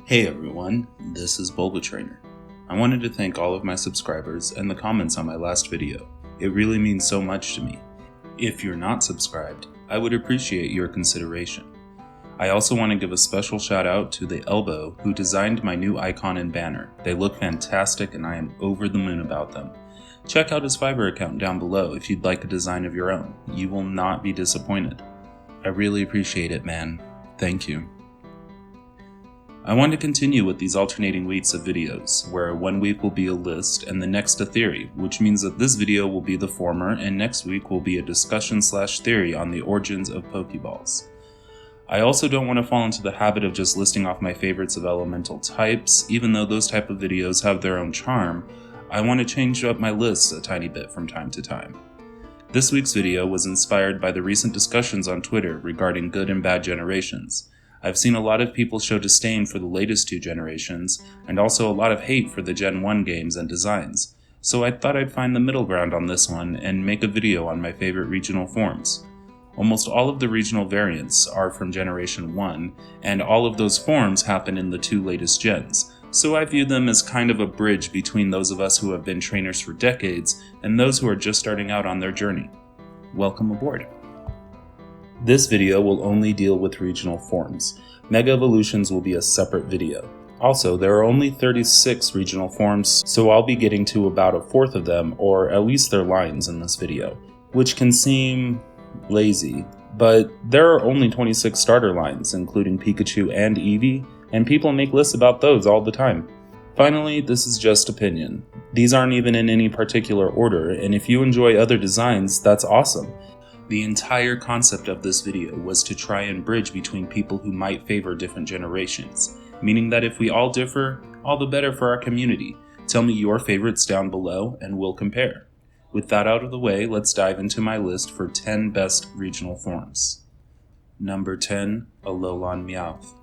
Hey everyone, this is Bulbatrainer. I wanted to thank all of my subscribers and the comments on my last video. It really means so much to me. If you're not subscribed, I would appreciate your consideration. I also want to give a special shout out to the Elbow who designed my new icon and banner. They look fantastic and I am over the moon about them. Check out his Fiverr account down below if you'd like a design of your own. You will not be disappointed. I really appreciate it, man. Thank you. I want to continue with these alternating weeks of videos, where 1 week will be a list and the next a theory, which means that this video will be the former and next week will be a discussion/theory on the origins of Poké Balls. I also don't want to fall into the habit of just listing off my favorites of elemental types. Even though those type of videos have their own charm, I want to change up my lists a tiny bit from time to time. This week's video was inspired by the recent discussions on Twitter regarding good and bad generations. I've seen a lot of people show disdain for the latest two generations, and also a lot of hate for the Gen 1 games and designs, so I thought I'd find the middle ground on this one and make a video on my favorite regional forms. Almost all of the regional variants are from Generation 1, and all of those forms happen in the two latest gens, so I view them as kind of a bridge between those of us who have been trainers for decades and those who are just starting out on their journey. Welcome aboard. This video will only deal with regional forms. Mega Evolutions will be a separate video. Also, there are only 36 regional forms, so I'll be getting to about a fourth of them, or at least their lines in this video, which can seem lazy, but there are only 26 starter lines, including Pikachu and Eevee, and people make lists about those all the time. Finally, this is just opinion. These aren't even in any particular order, and if you enjoy other designs, that's awesome. The entire concept of this video was to try and bridge between people who might favor different generations, meaning that if we all differ, all the better for our community. Tell me your favorites down below and we'll compare. With that out of the way, let's dive into my list for 10 best regional forms. Number 10, Alola and Meowth.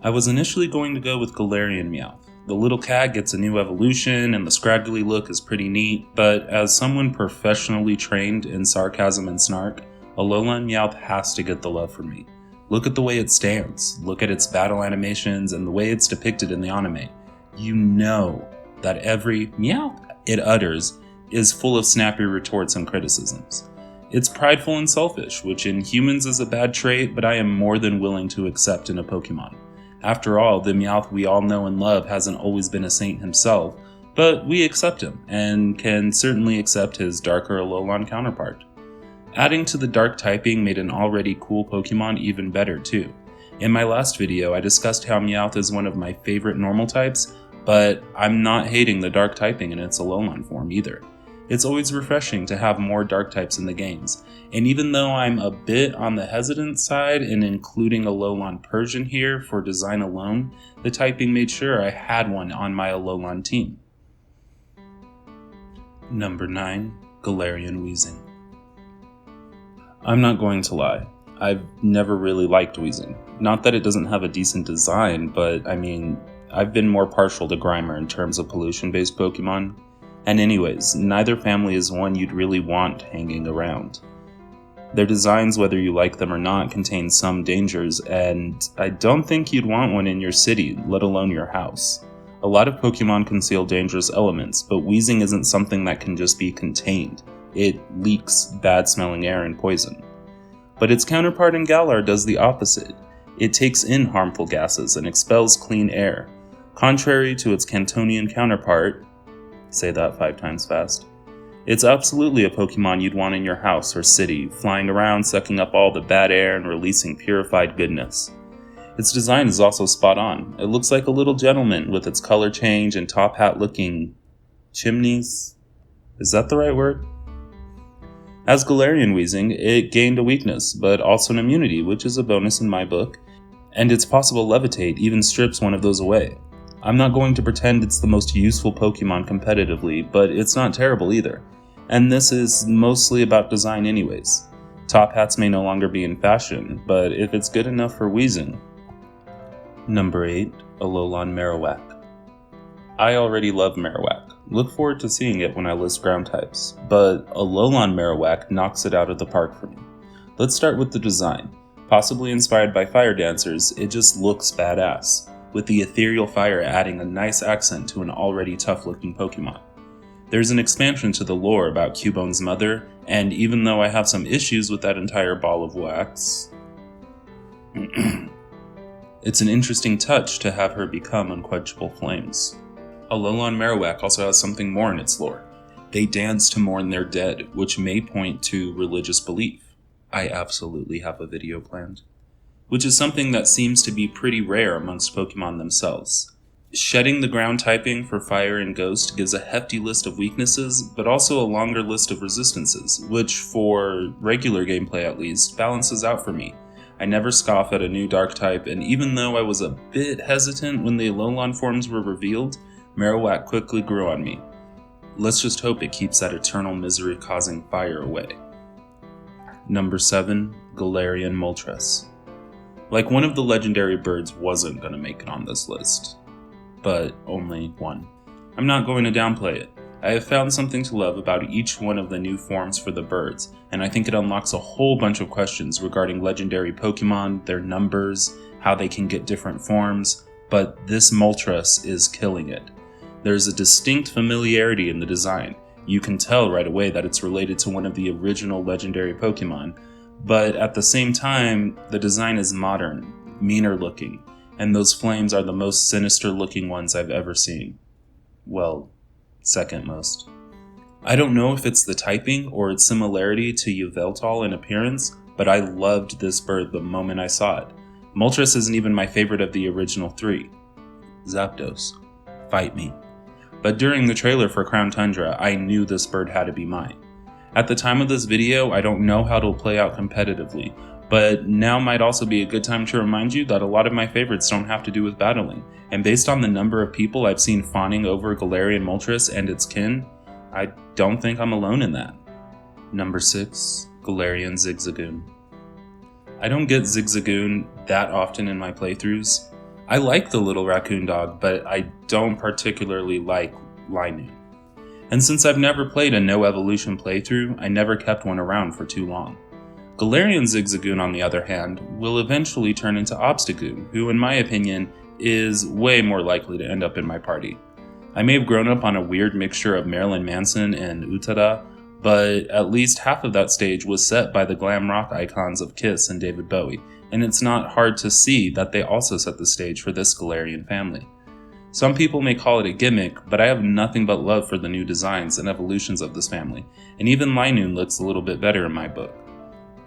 I was initially going to go with Galarian Meowth. The little cat gets a new evolution and the scraggly look is pretty neat, but as someone professionally trained in sarcasm and snark, Alola and Meowth has to get the love from me. Look at the way it stands, look at its battle animations and the way it's depicted in the anime. You know that every meow it utters is full of snappy retorts and criticisms. It's prideful and selfish, which in humans is a bad trait, but I am more than willing to accept in a Pokemon. After all, the Meowth we all know and love hasn't always been a saint himself, but we accept him, and can certainly accept his darker Alolan counterpart. Adding to the dark typing made an already cool Pokemon even better too. In my last video, I discussed how Meowth is one of my favorite normal types, but I'm not hating the dark typing in its Alolan form either. It's always refreshing to have more dark types in the games, and even though I'm a bit on the hesitant side in including Alolan Persian here for design alone, the typing made sure I had one on my Alolan team. Number 9, Galarian Weezing. I'm not going to lie, I've never really liked Weezing. Not that it doesn't have a decent design, but I mean, I've been more partial to Grimer in terms of pollution-based Pokemon. And anyways, neither family is one you'd really want hanging around. Their designs, whether you like them or not, contain some dangers, and I don't think you'd want one in your city, let alone your house. A lot of Pokemon conceal dangerous elements, but Weezing isn't something that can just be contained. It leaks bad-smelling air and poison. But its counterpart in Galar does the opposite. It takes in harmful gases and expels clean air. Contrary to its Cantonian counterpart, say that 5 times fast. It's absolutely a Pokemon you'd want in your house or city, flying around sucking up all the bad air and releasing purified goodness. Its design is also spot on. It looks like a little gentleman with its color change and top hat looking chimneys. Is that the right word? As Galarian Weezing, it gained a weakness, but also an immunity, which is a bonus in my book, and its possible levitate even strips one of those away. I'm not going to pretend it's the most useful Pokemon competitively, but it's not terrible either. And this is mostly about design anyways. Top hats may no longer be in fashion, but if it's good enough for Weezing. Number 8, Alolan Marowak. I already love Marowak. Look forward to seeing it when I list ground types, but Alolan Marowak knocks it out of the park for me. Let's start with the design. Possibly inspired by Fire Dancers, it just looks badass. with the ethereal fire adding a nice accent to an already tough-looking Pokemon. There's an expansion to the lore about Cubone's mother, and even though I have some issues with that entire ball of wax, it's an interesting touch to have her become unquenchable flames. Alola and Marowak also has something more in its lore. They dance to mourn their dead, which may point to religious belief. I absolutely have a video planned. Which is something that seems to be pretty rare amongst Pokemon themselves. Shedding the ground typing for Fire and Ghost gives a hefty list of weaknesses, but also a longer list of resistances, which, for regular gameplay at least, balances out for me. I never scoff at a new Dark type, and even though I was a bit hesitant when the Alolan forms were revealed, Marowak quickly grew on me. Let's just hope it keeps that eternal misery-causing fire away. Number 7. Galarian Moltres. Like one of the legendary birds wasn't going to make it on this list. But only one. I'm not going to downplay it. I have found something to love about each one of the new forms for the birds, and I think it unlocks a whole bunch of questions regarding legendary Pokemon, their numbers, how they can get different forms, but this Moltres is killing it. There's a distinct familiarity in the design. You can tell right away that it's related to one of the original legendary Pokemon, but at the same time, the design is modern, meaner looking, and those flames are the most sinister looking ones I've ever seen. Well, second most. I don't know if it's the typing or its similarity to Yveltal in appearance, but I loved this bird the moment I saw it. Moltres isn't even my favorite of the original 3. Zapdos, fight me. But during the trailer for Crown Tundra, I knew this bird had to be mine. At the time of this video, I don't know how it'll play out competitively, but now might also be a good time to remind you that a lot of my favorites don't have to do with battling, and based on the number of people I've seen fawning over Galarian Moltres and its kin, I don't think I'm alone in that. Number 6. Galarian Zigzagoon. I don't get Zigzagoon that often in my playthroughs. I like the little raccoon dog, but I don't particularly like Linoon. And since I've never played a no evolution playthrough, I never kept one around for too long. Galarian Zigzagoon, on the other hand, will eventually turn into Obstagoon, who in my opinion is way more likely to end up in my party. I may have grown up on a weird mixture of Marilyn Manson and Utada, but at least half of that stage was set by the glam rock icons of Kiss and David Bowie, and it's not hard to see that they also set the stage for this Galarian family. Some people may call it a gimmick, but I have nothing but love for the new designs and evolutions of this family, and even Linoon looks a little bit better in my book.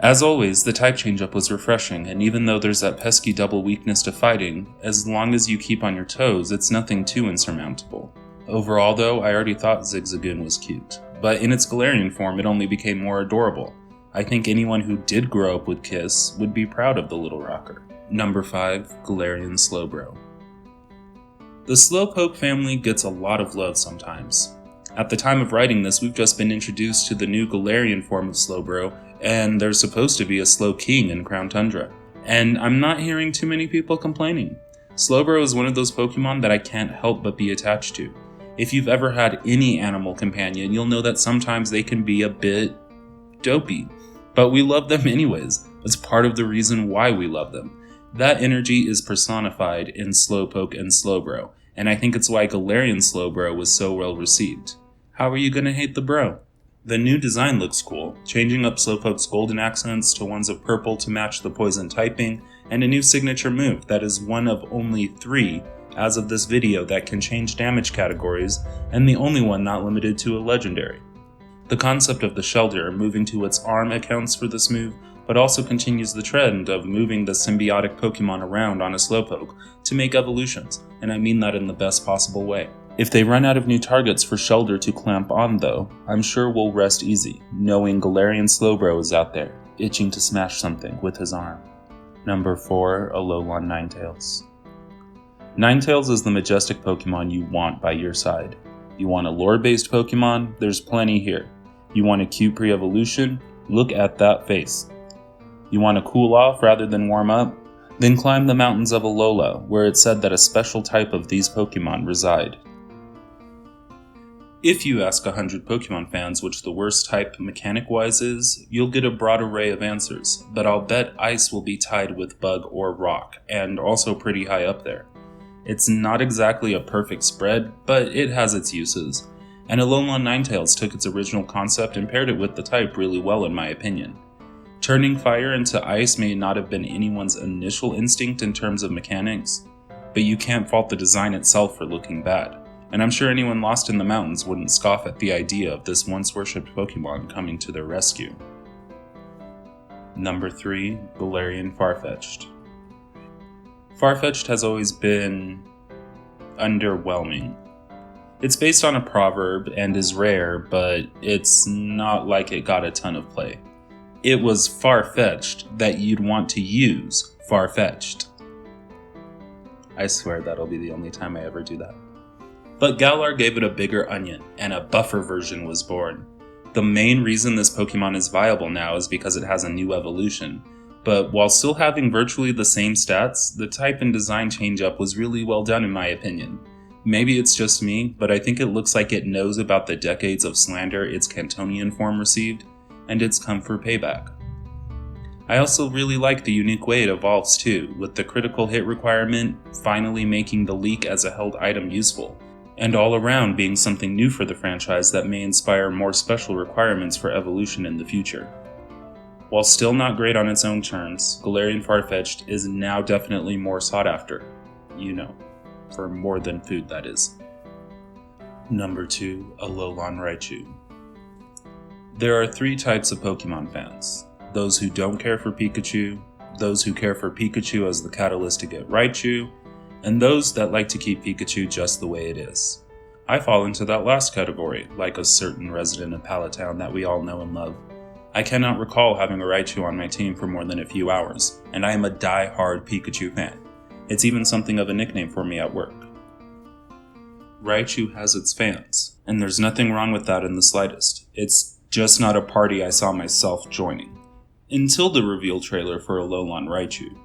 As always, the type change-up was refreshing, and even though there's that pesky double weakness to fighting, as long as you keep on your toes, it's nothing too insurmountable. Overall though, I already thought Zigzagoon was cute, but in its Galarian form it only became more adorable. I think anyone who did grow up with Kiss would be proud of the little rocker. Number 5. Galarian Slowbro. The Slowpoke family gets a lot of love sometimes. At the time of writing this, we've just been introduced to the new Galarian form of Slowbro, and there's supposed to be a Slowking in Crown Tundra. And I'm not hearing too many people complaining. Slowbro is one of those Pokemon that I can't help but be attached to. If you've ever had any animal companion, you'll know that sometimes they can be a bit dopey. But we love them anyways. It's part of the reason why we love them. That energy is personified in Slowpoke and Slowbro, and I think it's why Galarian Slowbro was so well received. How are you gonna hate the bro? The new design looks cool, changing up Slowpoke's golden accents to ones of purple to match the poison typing, and a new signature move that is one of only 3 as of this video that can change damage categories, and the only one not limited to a legendary. The concept of the Shelter moving to its arm accounts for this move, but also continues the trend of moving the symbiotic Pokemon around on a Slowpoke to make evolutions, and I mean that in the best possible way. If they run out of new targets for Shelter to clamp on though, I'm sure we'll rest easy, knowing Galarian Slowbro is out there, itching to smash something with his arm. Number 4. Alolan Ninetales. Ninetales is the majestic Pokemon you want by your side. You want a lore-based Pokemon? There's plenty here. You want a cute pre-evolution? Look at that face. You want to cool off rather than warm up? Then climb the mountains of Alola, where it's said that a special type of these Pokemon reside. If you ask 100 Pokemon fans which the worst type mechanic-wise is, you'll get a broad array of answers, but I'll bet Ice will be tied with Bug or Rock, and also pretty high up there. It's not exactly a perfect spread, but it has its uses. And Alola Ninetales took its original concept and paired it with the type really well in my opinion. Turning fire into ice may not have been anyone's initial instinct in terms of mechanics, but you can't fault the design itself for looking bad, and I'm sure anyone lost in the mountains wouldn't scoff at the idea of this once worshipped Pokemon coming to their rescue. Number 3. Galarian Farfetch'd. Farfetch'd has always been underwhelming. It's based on a proverb and is rare, but it's not like it got a ton of play. It was far-fetched that you'd want to use Farfetch'd. I swear that'll be the only time I ever do that. But Galar gave it a bigger onion, and a buffer version was born. The main reason this Pokemon is viable now is because it has a new evolution, but while still having virtually the same stats, the type and design change-up was really well done in my opinion. Maybe it's just me, but I think it looks like it knows about the decades of slander its Cantonian form received, and it's come for payback. I also really like the unique way it evolves too, with the critical hit requirement finally making the leak as a held item useful, and all around being something new for the franchise that may inspire more special requirements for evolution in the future. While still not great on its own terms, Galarian Farfetch'd is now definitely more sought after. For more than food, that is. Number 2. Alola and Raichu. There are 3 types of Pokemon fans. Those who don't care for Pikachu, those who care for Pikachu as the catalyst to get Raichu, and those that like to keep Pikachu just the way it is. I fall into that last category, like a certain resident of Palatown that we all know and love. I cannot recall having a Raichu on my team for more than a few hours, and I am a die-hard Pikachu fan. It's even something of a nickname for me at work. Raichu has its fans, and there's nothing wrong with that in the slightest. It's just not a party I saw myself joining. Until the reveal trailer for Alola and Raichu.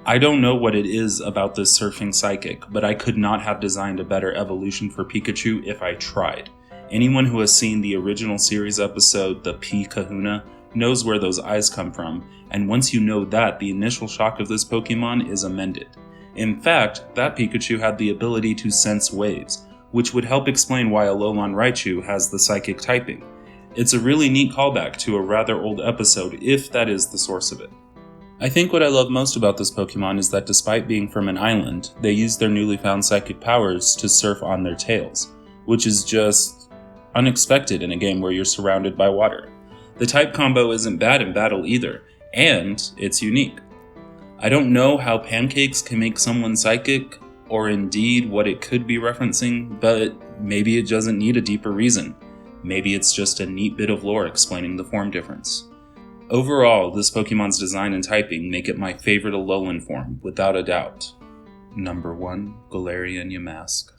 I don't know what it is about this surfing psychic, but I could not have designed a better evolution for Pikachu if I tried. Anyone who has seen the original series episode, The P Kahuna, knows where those eyes come from, and once you know that, the initial shock of this Pokemon is amended. In fact, that Pikachu had the ability to sense waves, which would help explain why Alola and Raichu has the psychic typing. It's a really neat callback to a rather old episode, if that is the source of it. I think what I love most about this Pokemon is that despite being from an island, they use their newly found psychic powers to surf on their tails, which is just unexpected in a game where you're surrounded by water. The type combo isn't bad in battle either, and it's unique. I don't know how pancakes can make someone psychic, or indeed what it could be referencing, but maybe it doesn't need a deeper reason. Maybe it's just a neat bit of lore explaining the form difference. Overall, this Pokemon's design and typing make it my favorite Alolan form, without a doubt. Number 1. Galarian Yamask.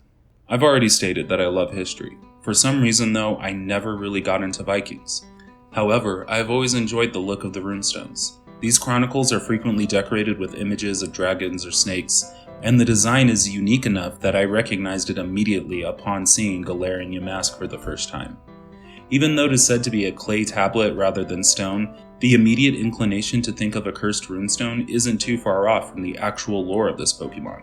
I've already stated that I love history. For some reason though, I never really got into Vikings. However, I've always enjoyed the look of the runestones. These chronicles are frequently decorated with images of dragons or snakes, and the design is unique enough that I recognized it immediately upon seeing Galarian Yamask for the first time. Even though it is said to be a clay tablet rather than stone, the immediate inclination to think of a cursed runestone isn't too far off from the actual lore of this Pokemon.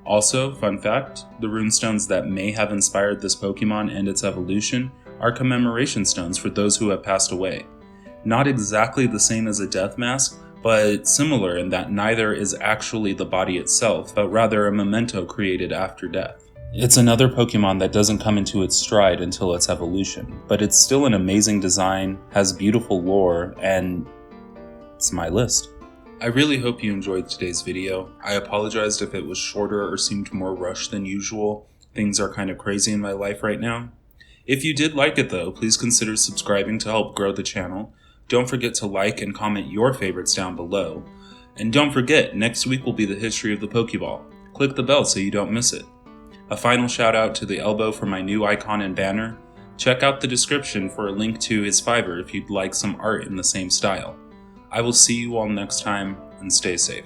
Also, fun fact, the runestones that may have inspired this Pokemon and its evolution are commemoration stones for those who have passed away. Not exactly the same as a death mask, but similar in that neither is actually the body itself, but rather a memento created after death. It's another Pokemon that doesn't come into its stride until its evolution, but it's still an amazing design, has beautiful lore, and it's my list. I really hope you enjoyed today's video. I apologized if it was shorter or seemed more rushed than usual. Things are kind of crazy in my life right now. If you did like it though, please consider subscribing to help grow the channel. Don't forget to like and comment your favorites down below. And don't forget, next week will be the history of the Poké Ball. Click the bell so you don't miss it. A final shout out to the Elbow for my new icon and banner. Check out the description for a link to his Fiverr if you'd like some art in the same style. I will see you all next time, and stay safe.